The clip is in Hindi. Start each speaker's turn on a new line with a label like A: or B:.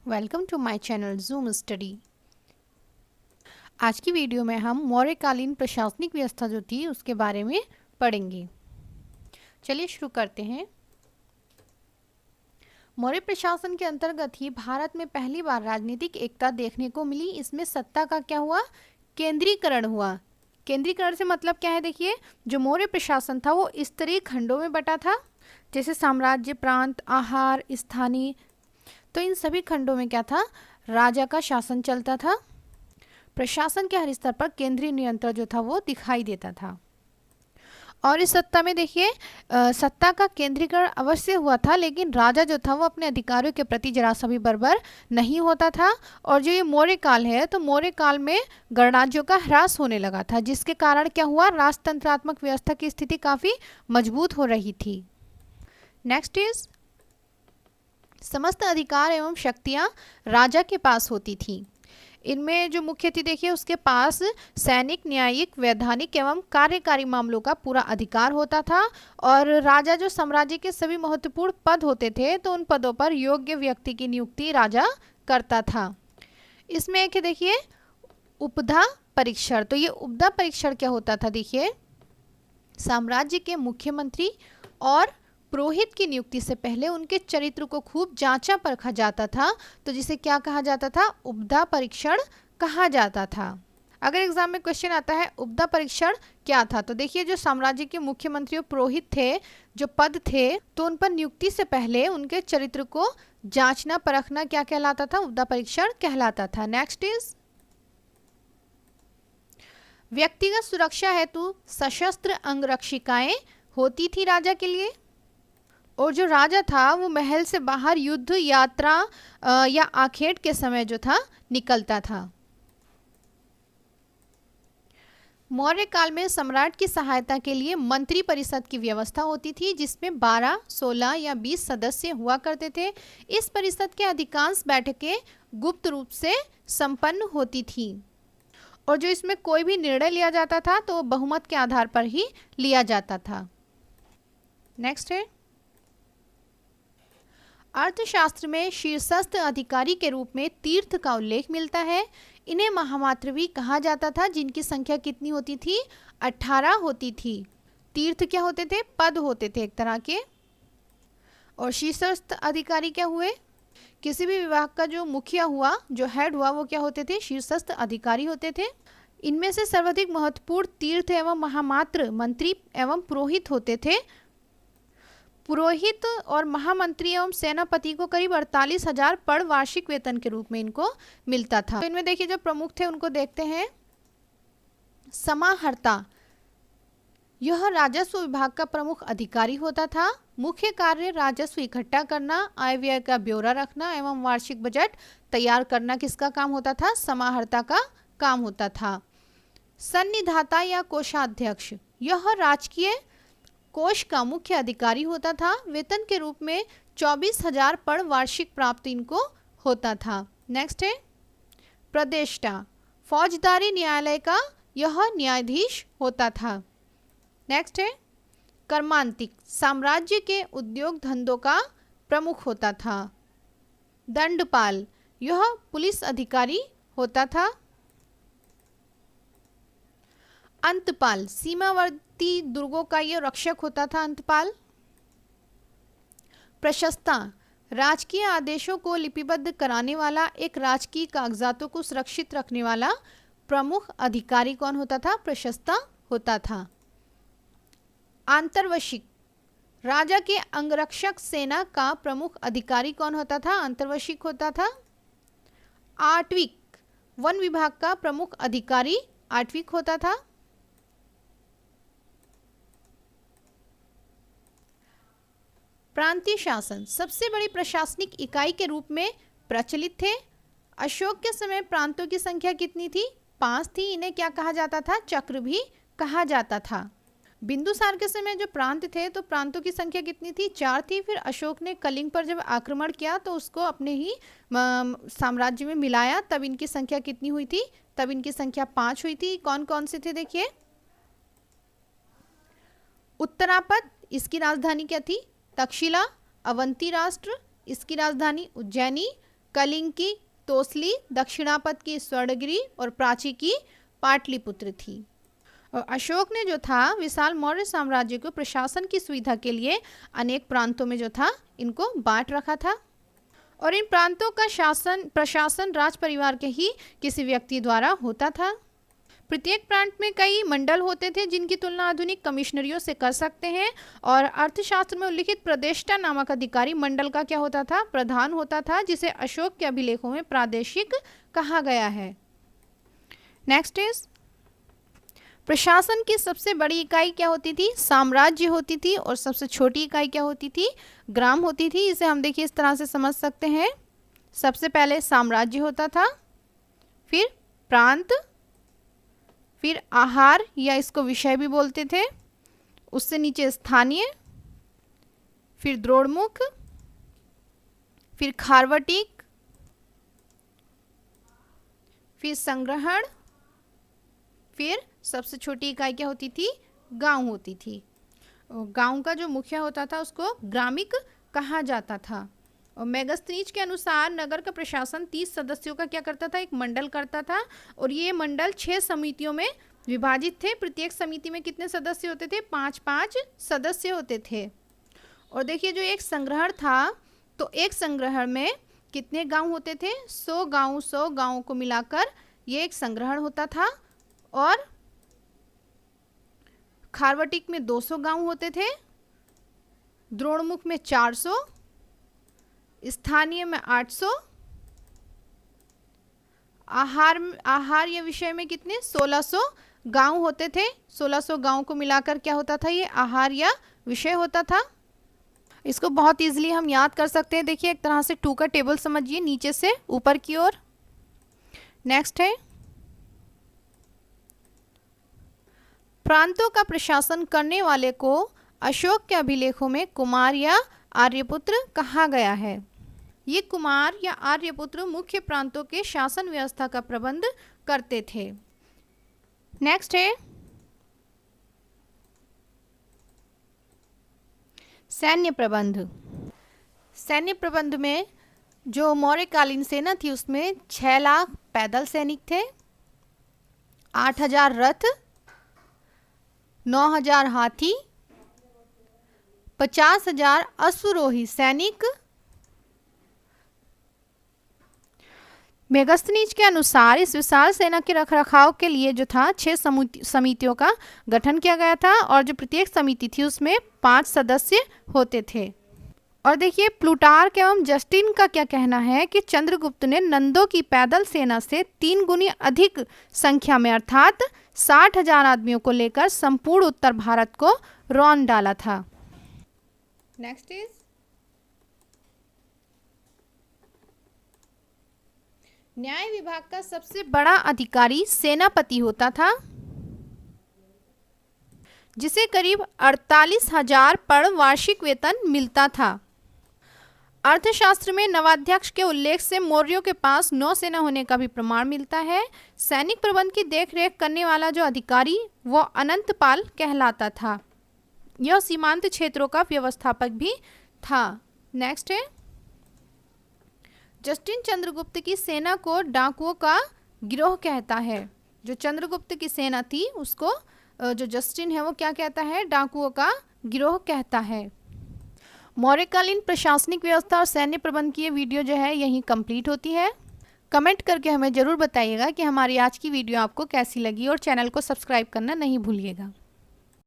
A: Welcome to my channel Zoom Study. आज की वीडियो में हम मौर्यकालीन प्रशासनिक व्यवस्था जो थी उसके बारे में पढ़ेंगे। चलिए शुरू करते हैं। मौर्य प्रशासन के अंतर्गत ही भारत में पहली बार राजनीतिक एकता देखने को मिली। इसमें सत्ता का क्या हुआ? केंद्रीकरण हुआ। केंद्रीकरण से मतलब क्या है? देखिए, जो मौर्य प्रशासन था वो स्तरीय खंडों में बटा था, जैसे साम्राज्य, प्रांत, आहार, स्थानीय। तो इन सभी खंडों में क्या था? राजा का शासन चलता था। प्रशासन के हर स्तर पर केंद्रीय नियंत्रण जो था वो दिखाई देता था। और इस सत्ता में देखिए, सत्ता का केंद्रीकरण अवश्य हुआ था, लेकिन राजा जो था वो अपने अधिकारियों के प्रति जरा सा भी बर्बर नहीं होता था। और जो ये मौर्य काल है, तो मौर्य काल में गणराज्यों का ह्रास होने लगा था, जिसके कारण क्या हुआ? राजतंत्रात्मक व्यवस्था की स्थिति काफी मजबूत हो रही थी। नेक्स्ट इज, समस्त अधिकार एवं शक्तियां राजा के पास होती थी। इनमें जो मुख्य थी, देखिए, उसके पास सैनिक, न्यायिक, वैधानिक एवं कार्यकारी मामलों का पूरा अधिकार होता था। और राजा जो साम्राज्य के सभी महत्वपूर्ण पद होते थे, तो उन पदों पर योग्य व्यक्ति की नियुक्ति राजा करता था। इसमें एक देखिए उपधा परीक्षण। तो ये उपधा परीक्षण क्या होता था? देखिए, साम्राज्य के मुख्यमंत्री और पुरोहित की नियुक्ति से पहले उनके चरित्र को खूब जांचा परखा जाता था। तो जिसे क्या कहा जाता था? उपधा परीक्षण कहा जाता था। अगर एग्जाम में क्वेश्चन आता है उपधा परीक्षण क्या था, तो देखिए, जो साम्राज्य के मुख्यमंत्री और पुरोहित थे, जो पद थे, तो उन पर नियुक्ति से पहले उनके चरित्र को जांचना परखना क्या कहलाता था? उपधा परीक्षण कहलाता था। नेक्स्ट इज, व्यक्तिगत सुरक्षा हेतु सशस्त्र अंगरक्षिकाएं होती थी राजा के लिए। और जो राजा था वो महल से बाहर युद्ध, यात्रा या आखेट के समय जो था निकलता था। मौर्य काल में सम्राट की सहायता के लिए मंत्री परिषद की व्यवस्था होती थी, जिसमें 12, 16 या 20 सदस्य हुआ करते थे। इस परिषद के अधिकांश बैठकें गुप्त रूप से संपन्न होती थी। और जो इसमें कोई भी निर्णय लिया जाता था तो बहुमत के आधार पर ही लिया जाता था। नेक्स्ट है, अर्थशास्त्र में शीर्षस्थ अधिकारी के रूप में तीर्थ का उल्लेख मिलता है। इन्हें महामात्र भी कहा जाता था, जिनकी संख्या कितनी होती थी? 18 होती थी। तीर्थ क्या होते थे? पद होते थे एक तरह के। और शीर्षस्थ अधिकारी क्या हुए? किसी भी विभाग का जो मुखिया हुआ, जो हेड हुआ, वो क्या होते थे? शीर्षस्थ अधिकारी होते थे। इनमें से सर्वाधिक महत्वपूर्ण तीर्थ एवं महामात्र मंत्री एवं पुरोहित होते थे। पुरोहित और महामंत्री एवं सेनापति को करीब 48,000 पर वार्षिक वेतन के रूप में इनको मिलता था। तो इनमें देखिए, जो प्रमुख थे उनको देखते हैं। समाहर्ता, यह राजस्व विभाग का प्रमुख अधिकारी होता था। मुख्य कार्य राजस्व इकट्ठा करना, आय व्यय का ब्यौरा रखना एवं वार्षिक बजट तैयार करना किसका काम होता था? समाहर्ता का काम होता था। सन्निधाता या कोषाध्यक्ष, यह राजकीय कोष का मुख्य अधिकारी होता था। वेतन के रूप में 24,000 पर वार्षिक प्राप्त इनको होता था। नेक्स्ट है, प्रदेष्टा, फौजदारी न्यायालय का यह न्यायाधीश होता था। नेक्स्ट है, कर्मांतिक, साम्राज्य के उद्योग धंधों का प्रमुख होता था। दंडपाल, यह पुलिस अधिकारी होता था। अंतपाल, सीमावर्ती दुर्गों का यह रक्षक होता था। अंतपाल। प्रशस्ता, राजकीय आदेशों को लिपिबद्ध कराने वाला, एक राजकीय कागजातों को सुरक्षित रखने वाला प्रमुख अधिकारी कौन होता था? प्रशस्ता होता था। आंतरवशिक, राजा के अंगरक्षक सेना का प्रमुख अधिकारी कौन होता था? आंतरवशिक होता था। आटविक, वन विभाग का प्रमुख अधिकारी आटविक होता था। प्रांतीय शासन सबसे बड़ी प्रशासनिक इकाई के रूप में प्रचलित थे। अशोक के समय प्रांतों की संख्या कितनी थी? 5 थी। इन्हें क्या कहा जाता था? चक्र भी कहा जाता था। बिंदुसार के समय जो प्रांत थे, तो प्रांतों की संख्या कितनी थी? 4 थी। फिर अशोक ने कलिंग पर जब आक्रमण किया तो उसको अपने ही साम्राज्य में मिलाया, तब इनकी संख्या कितनी हुई थी? तब इनकी संख्या 5 हुई थी। कौन कौन से थे? देखिए, उत्तरापद, इसकी राजधानी क्या थी? तक्षशिला। अवंती राष्ट्र, इसकी राजधानी उज्जैनी। कलिंग की तोसली, दक्षिणापथ की स्वर्णगिरी और प्राची की पाटलिपुत्र थी। और अशोक ने जो था विशाल मौर्य साम्राज्य को प्रशासन की सुविधा के लिए अनेक प्रांतों में जो था इनको बांट रखा था और इन प्रांतों का प्रशासन राज परिवार के ही किसी व्यक्ति द्वारा होता था। प्रत्येक प्रांत में कई मंडल होते थे जिनकी तुलना आधुनिक कमिश्नरियों से कर सकते हैं और अर्थशास्त्र में उल्लिखित प्रदेष्टा नामक अधिकारी मंडल का क्या होता था, प्रधान होता था, जिसे अशोक के अभिलेखों में प्रादेशिक कहा गया है। नेक्स्ट इज प्रशासन की सबसे बड़ी इकाई क्या होती थी, साम्राज्य होती थी और सबसे छोटी इकाई क्या होती थी, ग्राम होती थी। इसे हम देखिए इस तरह से समझ सकते हैं। सबसे पहले साम्राज्य होता था, फिर प्रांत, फिर आहार या इसको विषय भी बोलते थे, उससे नीचे स्थानीय, फिर द्रोणमुख, फिर खारवटिक, फिर संग्रहण, फिर सबसे छोटी इकाई क्या होती थी, गांव होती थी। गांव का जो मुखिया होता था उसको ग्रामिक कहा जाता था। और मेगास्थनीज के अनुसार नगर का प्रशासन 30 सदस्यों का क्या करता था, एक मंडल करता था और ये मंडल 6 समितियों में विभाजित थे। प्रत्येक समिति में कितने सदस्य होते थे, 5-5 सदस्य होते थे। और देखिए जो एक संग्रहण था तो एक संग्रहण में कितने गांव होते थे, 100 गांवों को मिलाकर ये एक संग्रहण होता था। और खारवटिक में 200 गांव होते थे, द्रोणमुख में 400, स्थानीय में 800, आहार या विषय में कितने 1600 गांव होते थे। 1600 गांव को मिलाकर क्या होता था, ये आहार या विषय होता था। इसको बहुत इजीली हम याद कर सकते हैं। देखिए एक तरह से 2 का टेबल समझिए नीचे से ऊपर की ओर। नेक्स्ट है प्रांतों का प्रशासन करने वाले को अशोक के अभिलेखों में कुमार या आर्यपुत्र कहा गया है। ये कुमार या आर्यपुत्र मुख्य प्रांतों के शासन व्यवस्था का प्रबंध करते थे। नेक्स्ट है सैन्य प्रबंध। सैन्य प्रबंध में जो मौर्यकालीन सेना थी उसमें 6 लाख पैदल सैनिक थे, 8000 रथ, 9000 हाथी, 50,000 अश्वरोही सैनिक। मेगास्थनीज के अनुसार इस विशाल सेना के रखरखाव के लिए जो था 6 समितियों का गठन किया गया था और जो प्रत्येक समिति थी उसमें 5 सदस्य होते थे। और देखिए प्लूटार्क एवं जस्टिन का क्या कहना है कि चंद्रगुप्त ने नंदों की पैदल सेना से 3 गुनी अधिक संख्या में अर्थात 60,000 आदमियों को लेकर संपूर्ण उत्तर भारत को रौंद डाला था। नेक्स्ट इज न्याय विभाग का सबसे बड़ा अधिकारी सेनापति होता था, जिसे करीब 48,000 पर वार्षिक वेतन मिलता था। अर्थशास्त्र में नवाध्यक्ष के उल्लेख से मौर्यों के पास नौसेना होने का भी प्रमाण मिलता है। सैनिक प्रबंध की देखरेख करने वाला जो अधिकारी वो अनंतपाल कहलाता था। यह सीमांत क्षेत्रों का व्यवस्थापक भी था। नेक्स्ट है जस्टिन चंद्रगुप्त की सेना को डाकुओं का गिरोह कहता है। जो चंद्रगुप्त की सेना थी उसको जो जस्टिन है वो क्या कहता है, डाकुओं का गिरोह कहता है। मौर्यकालीन प्रशासनिक व्यवस्था और सैन्य प्रबंध की ये वीडियो जो है यहीं कंप्लीट होती है। कमेंट करके हमें ज़रूर बताइएगा कि हमारी आज की वीडियो आपको कैसी लगी और चैनल को सब्सक्राइब करना नहीं भूलिएगा।